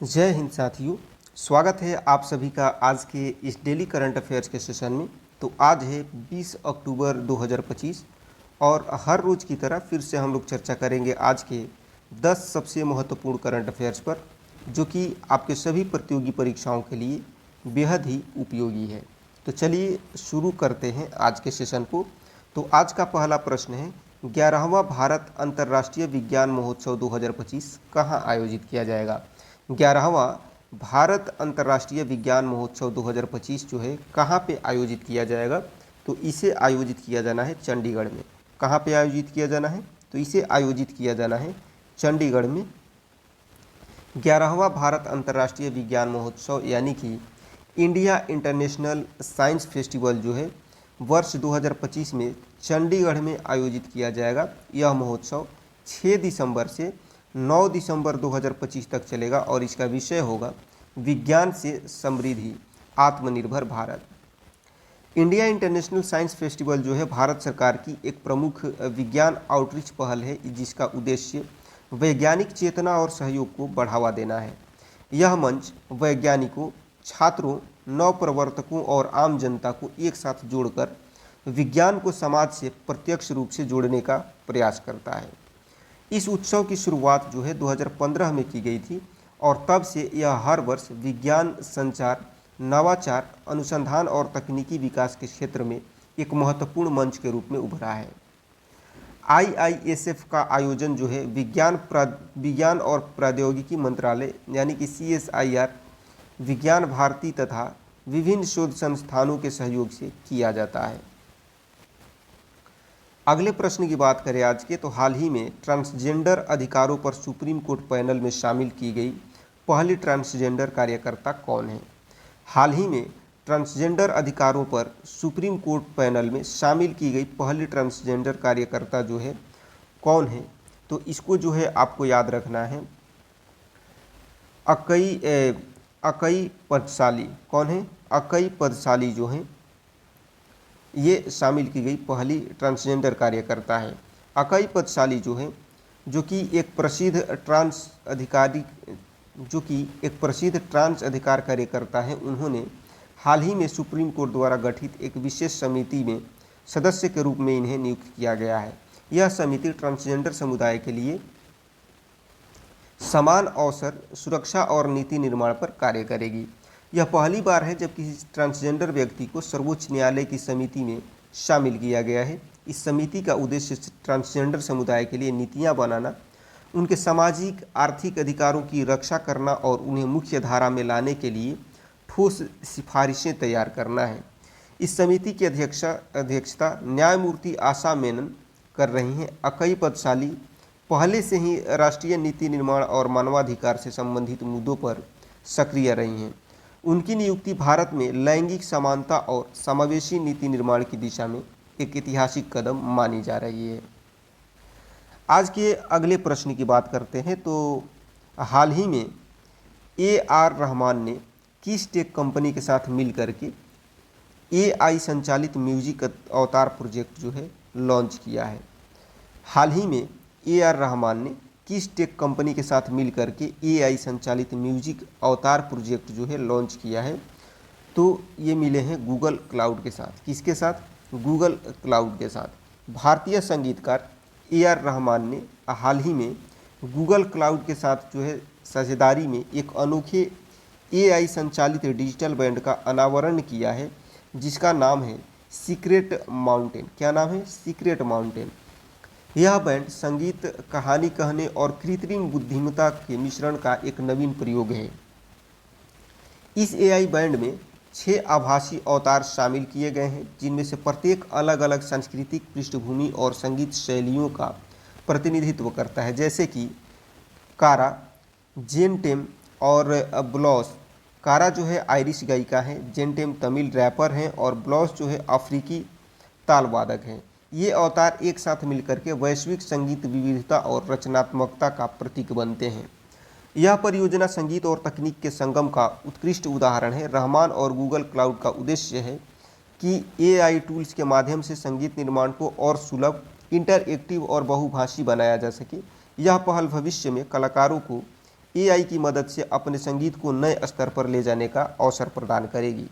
जय हिंद साथियों। स्वागत है आप सभी का आज के इस डेली करंट अफेयर्स के सेशन में। तो आज है 20 अक्टूबर 2025 और हर रोज़ की तरह फिर से हम लोग चर्चा करेंगे आज के 10 सबसे महत्वपूर्ण करंट अफेयर्स पर, जो कि आपके सभी प्रतियोगी परीक्षाओं के लिए बेहद ही उपयोगी है। तो चलिए शुरू करते हैं आज के सेशन को। तो आज का पहला प्रश्न है, 11वां भारत अंतर्राष्ट्रीय विज्ञान महोत्सव 2025 कहाँ आयोजित किया जाएगा। 11वां भारत अंतर्राष्ट्रीय विज्ञान महोत्सव 2025 जो है कहाँ पे आयोजित किया जाएगा। तो इसे आयोजित किया जाना है चंडीगढ़ में। कहाँ पे आयोजित किया जाना है, तो इसे आयोजित किया जाना है चंडीगढ़ में। 11वां भारत अंतर्राष्ट्रीय विज्ञान महोत्सव यानी कि इंडिया इंटरनेशनल साइंस फेस्टिवल जो है वर्ष 2025 में चंडीगढ़ में आयोजित किया जाएगा। यह महोत्सव 6 दिसंबर से 9 दिसंबर 2025 तक चलेगा और इसका विषय होगा विज्ञान से समृद्धि आत्मनिर्भर Bharat. India international science festival जो है भारत सरकार की एक प्रमुख विज्ञान आउटरीच पहल है, जिसका उद्देश्य वैज्ञानिक चेतना और सहयोग को बढ़ावा देना है। यह मंच वैज्ञानिकों, छात्रों, नवप्रवर्तकों और आम जनता को एक साथ जोड़कर विज्ञान को समाज से प्रत्यक्ष रूप से जोड़ने का प्रयास करता है। इस उत्सव की शुरुआत जो है 2015 में की गई थी और तब से यह हर वर्ष विज्ञान, संचार, नवाचार, अनुसंधान और तकनीकी विकास के क्षेत्र में एक महत्वपूर्ण मंच के रूप में उभरा है। IISF का आयोजन जो है विज्ञान और प्रौद्योगिकी मंत्रालय यानी कि CSIR, विज्ञान भारती तथा विभिन्न शोध संस्थानों के सहयोग से किया जाता है। अगले प्रश्न की बात करें आज के, तो हाल ही में ट्रांसजेंडर अधिकारों पर सुप्रीम कोर्ट पैनल में शामिल की गई पहली ट्रांसजेंडर कार्यकर्ता कौन है। हाल ही में ट्रांसजेंडर अधिकारों पर सुप्रीम कोर्ट पैनल में शामिल की गई पहली ट्रांसजेंडर कार्यकर्ता जो है कौन है, तो इसको जो है आपको याद रखना है अकई पदसाली। कौन है? अकई पदसाली जो है ये शामिल की गई पहली ट्रांसजेंडर कार्यकर्ता है। अकई पदसाली जो है जो कि एक प्रसिद्ध ट्रांस अधिकार कार्यकर्ता है, उन्होंने हाल ही में सुप्रीम कोर्ट द्वारा गठित एक विशेष समिति में सदस्य के रूप में इन्हें नियुक्त किया गया है। यह समिति ट्रांसजेंडर समुदाय के लिए समान अवसर, सुरक्षा और नीति निर्माण पर कार्य करेगी। यह पहली बार है जब किसी ट्रांसजेंडर व्यक्ति को सर्वोच्च न्यायालय की समिति में शामिल किया गया है। इस समिति का उद्देश्य ट्रांसजेंडर समुदाय के लिए नीतियां बनाना, उनके सामाजिक आर्थिक अधिकारों की रक्षा करना और उन्हें मुख्य धारा में लाने के लिए ठोस सिफारिशें तैयार करना है। इस समिति की अध्यक्षता न्यायमूर्ति आशा मेनन कर रही हैं। अकई पदसाली पहले से ही राष्ट्रीय नीति निर्माण और मानवाधिकार से संबंधित मुद्दों पर सक्रिय रही हैं। उनकी नियुक्ति भारत में लैंगिक समानता और समावेशी नीति निर्माण की दिशा में एक ऐतिहासिक कदम मानी जा रही है। आज के अगले प्रश्न की बात करते हैं, तो हाल ही में AR रहमान ने किस टेक कंपनी के साथ मिल करके AI संचालित म्यूजिक अवतार प्रोजेक्ट जो है लॉन्च किया है। हाल ही में AR रहमान ने किस टेक कंपनी के साथ मिल करके AI संचालित म्यूजिक अवतार प्रोजेक्ट जो है लॉन्च किया है, तो ये मिले हैं गूगल क्लाउड के साथ। किसके साथ? गूगल क्लाउड के साथ। भारतीय संगीतकार AR रहमान ने हाल ही में गूगल क्लाउड के साथ जो है साझेदारी में एक अनोखे AI संचालित डिजिटल बैंड का अनावरण किया है, जिसका नाम है सीक्रेट माउंटेन। क्या नाम है? Secret mountain. यह बैंड संगीत, कहानी कहने और कृत्रिम बुद्धिमत्ता के मिश्रण का एक नवीन प्रयोग है। इस AI बैंड में 6 आभासी अवतार शामिल किए गए हैं, जिनमें से प्रत्येक अलग अलग सांस्कृतिक पृष्ठभूमि और संगीत शैलियों का प्रतिनिधित्व करता है, जैसे कि कारा, जेनटेम और ब्लॉस। कारा जो है आयरिश गायिका है, जेनटेम तमिल रैपर हैं और ब्लॉस जो है अफ्रीकी ताल वादक हैं। ये अवतार एक साथ मिलकर के वैश्विक संगीत विविधता और रचनात्मकता का प्रतीक बनते हैं। यह परियोजना संगीत और तकनीक के संगम का उत्कृष्ट उदाहरण है। रहमान और गूगल क्लाउड का उद्देश्य है कि AI टूल्स के माध्यम से संगीत निर्माण को और सुलभ, इंटरएक्टिव और बहुभाषी बनाया जा सके। यह पहल भविष्य में कलाकारों को AI की मदद से अपने संगीत को नए स्तर पर ले जाने का अवसर प्रदान करेगी।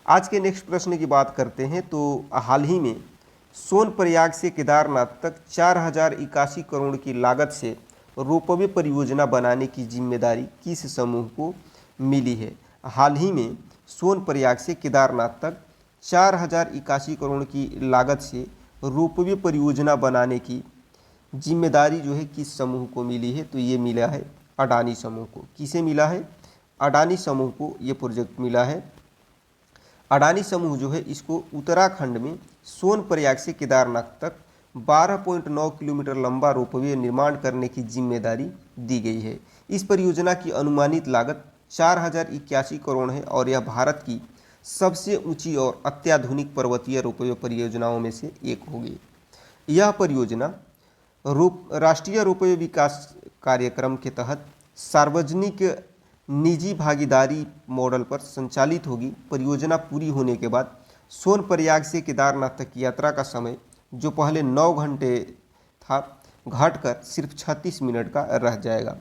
आज के नेक्स्ट प्रश्न की बात करते हैं तो हाल ही में सोनप्रयाग से केदारनाथ तक 4081 करोड़ की लागत से रोपवे परियोजना बनाने की जिम्मेदारी किस समूह को मिली है? हाल ही में सोनप्रयाग से केदारनाथ तक 4081 करोड़ की लागत से रोपवे परियोजना बनाने की जिम्मेदारी जो है किस समूह को मिली है? तो ये मिला है अडानी समूह को। किसे मिला है? अडानी समूह को ये प्रोजेक्ट मिला है। अडानी समूह जो है इसको उत्तराखंड में सोनप्रयाग से केदारनाथ तक 12.9 किलोमीटर लंबा रोपवे निर्माण करने की जिम्मेदारी दी गई है। इस परियोजना की अनुमानित लागत 4081 करोड़ है और यह भारत की सबसे ऊंची और अत्याधुनिक पर्वतीय रोपवे परियोजनाओं में से एक होगी। यह परियोजना राष्ट्रीय रोपवे विकास कार्यक्रम के तहत सार्वजनिक निजी भागीदारी मॉडल पर संचालित होगी। परियोजना पूरी होने के बाद सोनप्रयाग से केदारनाथ तक की यात्रा का समय जो पहले 9 घंटे था घटकर सिर्फ 36 मिनट का रह जाएगा।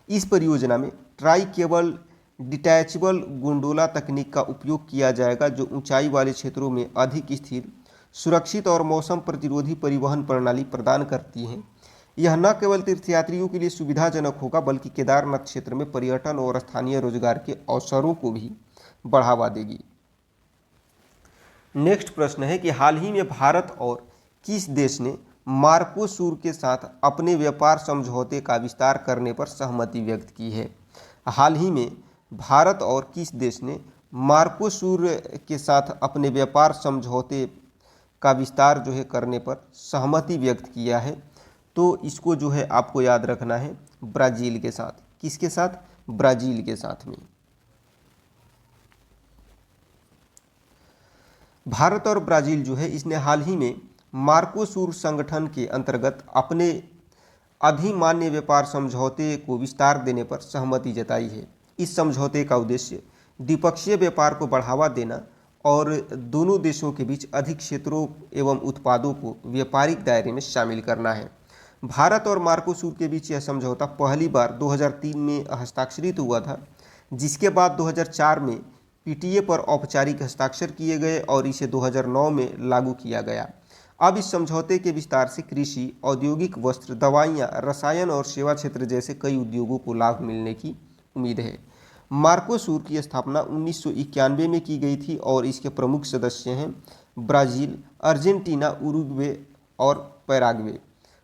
इस परियोजना में ट्राई केबल डिटैचेबल गोंडोला तकनीक का उपयोग किया जाएगा जो ऊंचाई वाले क्षेत्रों में अधिक स्थिर, सुरक्षित और मौसम प्रतिरोधी परिवहन प्रणाली प्रदान करती हैं। यह न केवल तीर्थयात्रियों के लिए सुविधाजनक होगा बल्कि केदारनाथ क्षेत्र में पर्यटन और स्थानीय रोजगार के अवसरों को भी बढ़ावा देगी। नेक्स्ट प्रश्न है कि हाल ही में भारत और किस देश ने मार्कोसूर के साथ अपने व्यापार समझौते का विस्तार करने पर सहमति व्यक्त की है? हाल ही में भारत और किस देश ने मार्कोसूर के साथ अपने व्यापार समझौते का विस्तार जो है करने पर सहमति व्यक्त किया है? तो इसको जो है आपको याद रखना है ब्राज़ील के साथ। किसके साथ? ब्राज़ील के साथ में। भारत और ब्राज़ील जो है इसने हाल ही में मार्कोसूर संगठन के अंतर्गत अपने अधिमान्य व्यापार समझौते को विस्तार देने पर सहमति जताई है। इस समझौते का उद्देश्य द्विपक्षीय व्यापार को बढ़ावा देना और दोनों देशों के बीच अधिक क्षेत्रों एवं उत्पादों को व्यापारिक दायरे में शामिल करना है। भारत और मार्कोसूर के बीच यह समझौता पहली बार 2003 में हस्ताक्षरित हुआ था, जिसके बाद 2004 में PTA पर औपचारिक हस्ताक्षर किए गए और इसे 2009 में लागू किया गया। अब इस समझौते के विस्तार से कृषि, औद्योगिक, वस्त्र, दवाइयाँ, रसायन और सेवा क्षेत्र जैसे कई उद्योगों को लाभ मिलने की उम्मीद है। मार्कोसूर की स्थापना 1991 में की गई थी और इसके प्रमुख सदस्य हैं ब्राज़ील, अर्जेंटीना, उरुग्वे और पैराग्वे।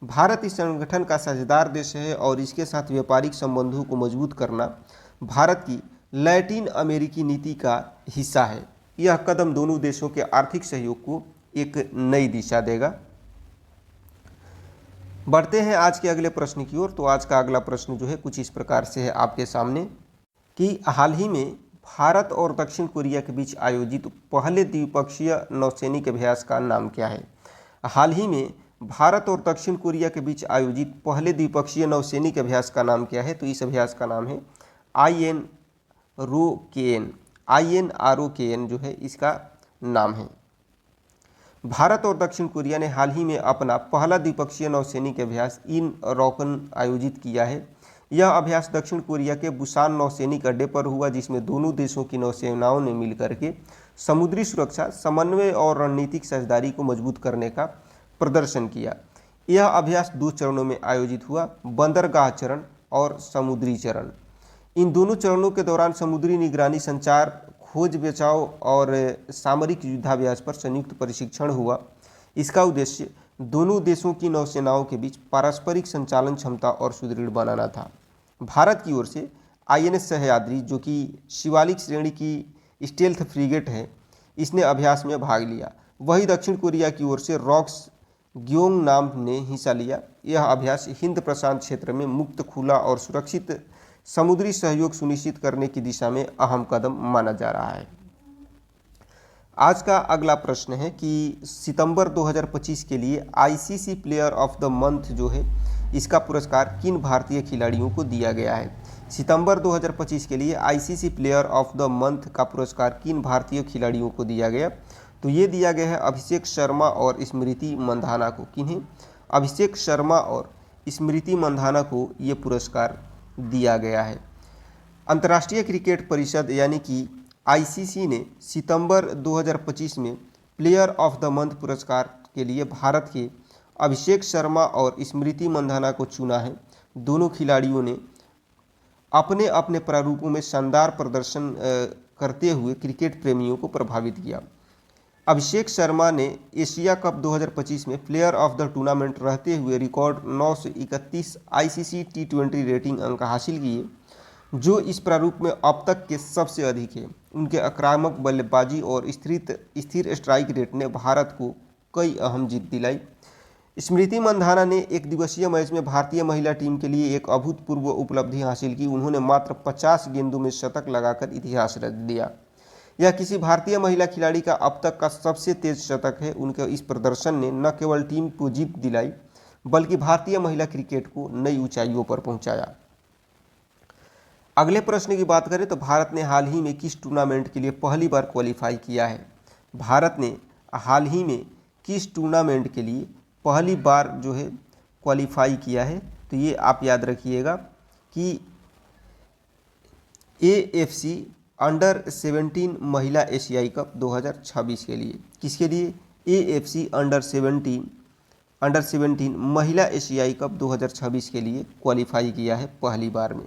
भारत इस संगठन का साझेदार देश है और इसके साथ व्यापारिक संबंधों को मजबूत करना भारत की लैटिन अमेरिकी नीति का हिस्सा है। यह कदम दोनों देशों के आर्थिक सहयोग को एक नई दिशा देगा। बढ़ते हैं आज के अगले प्रश्न की ओर। तो आज का अगला प्रश्न जो है कुछ इस प्रकार से है आपके सामने कि हाल ही में भारत और दक्षिण कोरिया के बीच आयोजित पहले द्विपक्षीय नौसैनिक अभ्यास का नाम क्या है? हाल ही में भारत और दक्षिण कोरिया के बीच आयोजित पहले द्विपक्षीय नौसैनिक अभ्यास का नाम क्या है? तो इस अभ्यास का नाम है INROKN जो है इसका नाम है। भारत और दक्षिण कोरिया ने हाल ही में अपना पहला द्विपक्षीय नौसैनिक अभ्यास INROKN आयोजित किया है। यह अभ्यास दक्षिण कोरिया के बुसान नौसैनिक अड्डे पर हुआ, जिसमें दोनों देशों की नौसेनाओं ने मिलकर के समुद्री सुरक्षा, समन्वय और रणनीतिक साझेदारी को मजबूत करने का प्रदर्शन किया। यह अभ्यास 2 चरणों में आयोजित हुआ, बंदरगाह चरण और समुद्री चरण। इन दोनों चरणों के दौरान समुद्री निगरानी, संचार, खोज बचाव और सामरिक युद्धाभ्यास पर संयुक्त प्रशिक्षण हुआ। इसका उद्देश्य दोनों देशों की नौसेनाओं के बीच पारस्परिक संचालन क्षमता और सुदृढ़ बनाना था। भारत की ओर से INS सह्याद्री जो कि शिवालिक श्रेणी की स्टेल्थ फ्रिगेट है, इसने अभ्यास में भाग लिया। वही दक्षिण कोरिया की ओर से रॉक्स ग्योंग नाम ने हिस्सा लिया। यह अभ्यास हिंद प्रशांत क्षेत्र में मुक्त, खुला और सुरक्षित समुद्री सहयोग सुनिश्चित करने की दिशा में अहम कदम माना जा रहा है। आज का अगला प्रश्न है कि सितंबर 2025 के लिए ICC player of the month जो है इसका पुरस्कार किन भारतीय खिलाड़ियों को दिया गया है? सितंबर 2025 के लिए ICC player of the month का पुरस्कार किन भारतीय खिलाड़ियों को दिया गया? तो ये दिया गया है अभिषेक शर्मा और स्मृति मंधाना को। किन्हें? अभिषेक शर्मा और स्मृति मंधाना को ये पुरस्कार दिया गया है। अंतर्राष्ट्रीय क्रिकेट परिषद यानी कि आईसीसी ने सितंबर 2025 में प्लेयर ऑफ द मंथ पुरस्कार के लिए भारत के अभिषेक शर्मा और स्मृति मंधाना को चुना है। दोनों खिलाड़ियों ने अपने अपने प्रारूपों में शानदार प्रदर्शन करते हुए क्रिकेट प्रेमियों को प्रभावित किया। अभिषेक शर्मा ने एशिया कप 2025 में प्लेयर ऑफ द टूर्नामेंट रहते हुए रिकॉर्ड 931 आईसीसी टी20 रेटिंग अंक हासिल किए, जो इस प्रारूप में अब तक के सबसे अधिक है। उनके आक्रामक बल्लेबाजी और स्थिर स्ट्राइक रेट ने भारत को कई अहम जीत दिलाई। स्मृति मंधाना ने एक दिवसीय मैच में भारतीय महिला टीम के लिए एक अभूतपूर्व उपलब्धि हासिल की। उन्होंने मात्र 50 गेंदों में शतक लगाकर इतिहास रच दिया। यह किसी भारतीय महिला खिलाड़ी का अब तक का सबसे तेज शतक है। उनके इस प्रदर्शन ने न केवल टीम को जीत दिलाई बल्कि भारतीय महिला क्रिकेट को नई ऊंचाइयों पर पहुंचाया। अगले प्रश्न की बात करें तो भारत ने हाल ही में किस टूर्नामेंट के लिए पहली बार क्वालिफाई किया है? भारत ने हाल ही में किस टूर्नामेंट के लिए पहली बार जो है क्वालिफाई किया है? तो ये आप याद रखिएगा कि AFC अंडर 17 महिला एशियाई कप 2026 के लिए। किसके लिए? AFC अंडर 17 महिला एशियाई कप 2026 के लिए क्वालिफाई किया है पहली बार में।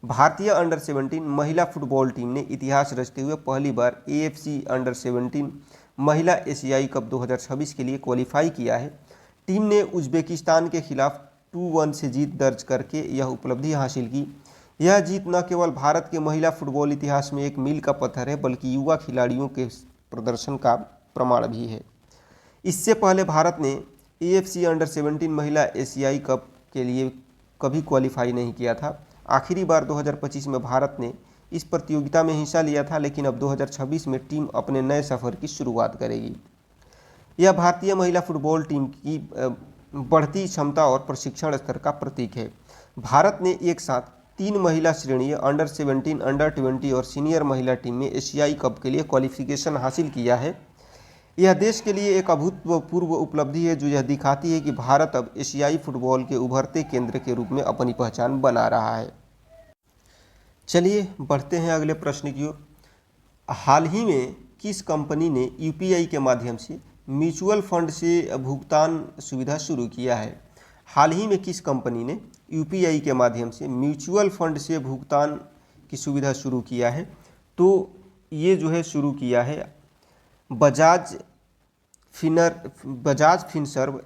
भारतीय अंडर 17 महिला फुटबॉल टीम ने इतिहास रचते हुए पहली बार AFC अंडर 17 महिला एशियाई कप 2026 के लिए क्वालिफाई किया है। टीम ने उज्बेकिस्तान के खिलाफ 2-1 से जीत दर्ज करके यह उपलब्धि हासिल की। यह जीत न केवल भारत के महिला फुटबॉल इतिहास में एक मील का पत्थर है बल्कि युवा खिलाड़ियों के प्रदर्शन का प्रमाण भी है। इससे पहले भारत ने AFC अंडर 17 महिला एशियाई कप के लिए कभी क्वालिफाई नहीं किया था। आखिरी बार 2025 में भारत ने इस प्रतियोगिता में हिस्सा लिया था, लेकिन अब 2026 में टीम अपने नए सफ़र की शुरुआत करेगी। यह भारतीय महिला फुटबॉल टीम की बढ़ती क्षमता और प्रशिक्षण स्तर का प्रतीक है। भारत ने एक साथ 3 महिला श्रेणी अंडर 17, अंडर 20 और सीनियर महिला टीम में एशियाई कप के लिए क्वालिफिकेशन हासिल किया है। यह देश के लिए एक अभूतपूर्व उपलब्धि है जो यह दिखाती है कि भारत अब एशियाई फुटबॉल के उभरते केंद्र के रूप में अपनी पहचान बना रहा है। चलिए बढ़ते हैं अगले प्रश्न की ओर। हाल ही में किस कंपनी ने UPI के माध्यम से म्यूचुअल फंड से भुगतान सुविधा शुरू किया है? हाल ही में किस कंपनी ने UPI के माध्यम से म्यूचुअल फंड से भुगतान की सुविधा शुरू किया है? तो ये जो है शुरू किया है बजाज फिनसर्व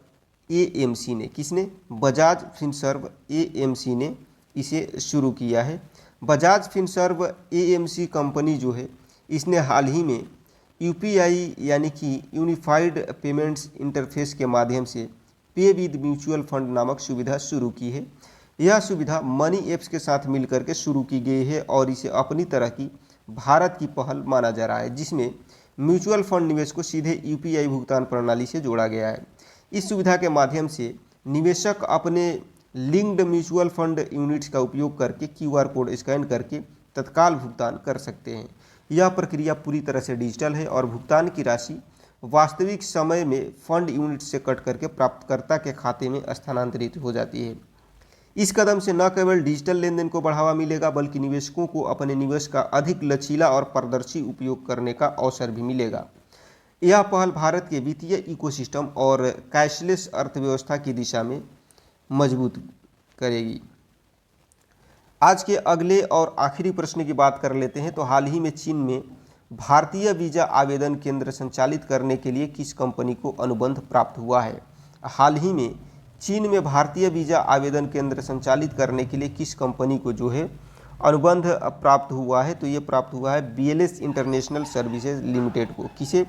AMC ने। किसने? बजाज फिनसर्व AMC ने इसे शुरू किया है। बजाज फिनसर्व AMC कंपनी जो है इसने हाल ही में UPI यानी कि यूनिफाइड पेमेंट्स इंटरफेस के माध्यम से पे विद म्यूचुअल फंड नामक सुविधा शुरू की है। यह सुविधा मनी एप्स के साथ मिलकर के शुरू की गई है और इसे अपनी तरह की भारत की पहल माना जा रहा है, जिसमें म्यूचुअल फंड निवेश को सीधे UPI भुगतान प्रणाली से जोड़ा गया है। इस सुविधा के माध्यम से निवेशक अपने लिंक्ड म्यूचुअल फंड यूनिट्स का उपयोग करके QR कोड स्कैन करके तत्काल भुगतान कर सकते हैं। यह प्रक्रिया पूरी तरह से डिजिटल है और भुगतान की राशि वास्तविक समय में फंड यूनिट से कट करके प्राप्तकर्ता के खाते में स्थानांतरित हो जाती है। इस कदम से न केवल डिजिटल लेनदेन को बढ़ावा मिलेगा बल्कि निवेशकों को अपने निवेश का अधिक लचीला और पारदर्शी उपयोग करने का अवसर भी मिलेगा। यह पहल भारत के वित्तीय इकोसिस्टम और कैशलेस अर्थव्यवस्था की दिशा में मजबूत करेगी। आज के अगले और आखिरी प्रश्न की बात कर लेते हैं। तो हाल ही में चीन में भारतीय वीज़ा आवेदन केंद्र संचालित करने के लिए किस कंपनी को अनुबंध प्राप्त हुआ है? हाल ही में चीन में भारतीय वीज़ा आवेदन केंद्र संचालित करने के लिए किस कंपनी को जो है अनुबंध प्राप्त हुआ है? तो ये प्राप्त हुआ है BLS इंटरनेशनल सर्विसेज लिमिटेड को। किसे?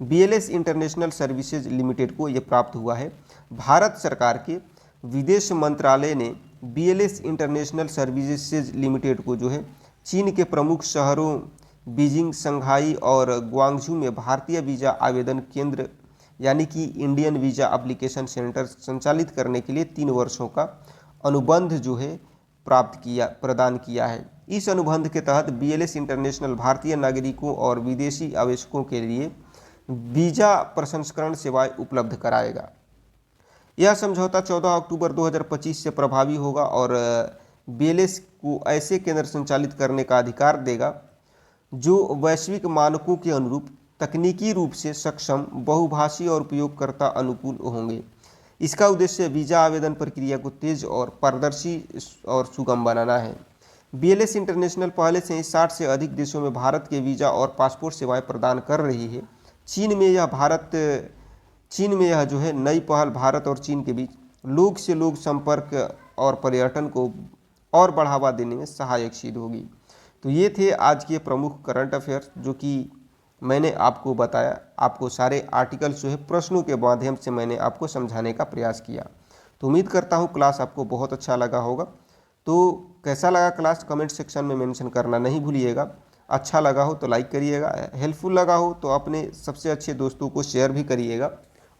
BLS इंटरनेशनल सर्विसेज लिमिटेड को ये प्राप्त हुआ है। भारत सरकार के विदेश मंत्रालय ने BLS इंटरनेशनल सर्विसेज लिमिटेड को जो है चीन के प्रमुख शहरों बीजिंग, शंघाई और ग्वांगझू में भारतीय वीज़ा आवेदन केंद्र यानी कि इंडियन वीज़ा एप्लीकेशन सेंटर संचालित करने के लिए 3 वर्षों का अनुबंध जो है प्रदान किया है। इस अनुबंध के तहत BLS इंटरनेशनल भारतीय नागरिकों और विदेशी आवेशकों के लिए वीज़ा प्रसंस्करण सेवाएं उपलब्ध कराएगा। यह समझौता 14 अक्टूबर 2025 से प्रभावी होगा और BLS को ऐसे केंद्र संचालित करने का अधिकार देगा जो वैश्विक मानकों के अनुरूप तकनीकी रूप से सक्षम, बहुभाषी और उपयोगकर्ता अनुकूल होंगे। इसका उद्देश्य वीज़ा आवेदन प्रक्रिया को तेज और पारदर्शी और सुगम बनाना है। BLS इंटरनेशनल पहले से ही 60 से अधिक देशों में भारत के वीज़ा और पासपोर्ट सेवाएं प्रदान कर रही है। चीन में यह जो है नई पहल भारत और चीन के बीच लोग से लोग संपर्क और पर्यटन को और बढ़ावा देने में सहायक सिद्ध होगी। तो ये थे आज के प्रमुख करंट अफेयर्स जो कि मैंने आपको बताया। आपको सारे आर्टिकल्स जो है प्रश्नों के माध्यम से मैंने आपको समझाने का प्रयास किया। तो उम्मीद करता हूँ क्लास आपको बहुत अच्छा लगा होगा। तो कैसा लगा क्लास कमेंट सेक्शन में मेंशन करना नहीं भूलिएगा। अच्छा लगा हो तो लाइक करिएगा, हेल्पफुल लगा हो तो अपने सबसे अच्छे दोस्तों को शेयर भी करिएगा।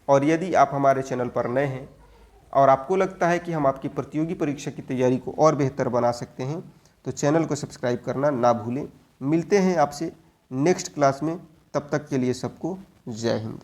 और यदि आप हमारे चैनल पर नए हैं और आपको लगता है कि हम आपकी प्रतियोगी परीक्षा की तैयारी को और बेहतर बना सकते हैं तो चैनल को सब्सक्राइब करना ना भूलें। मिलते हैं आपसे नेक्स्ट क्लास में, तब तक के लिए सबको जय हिंद।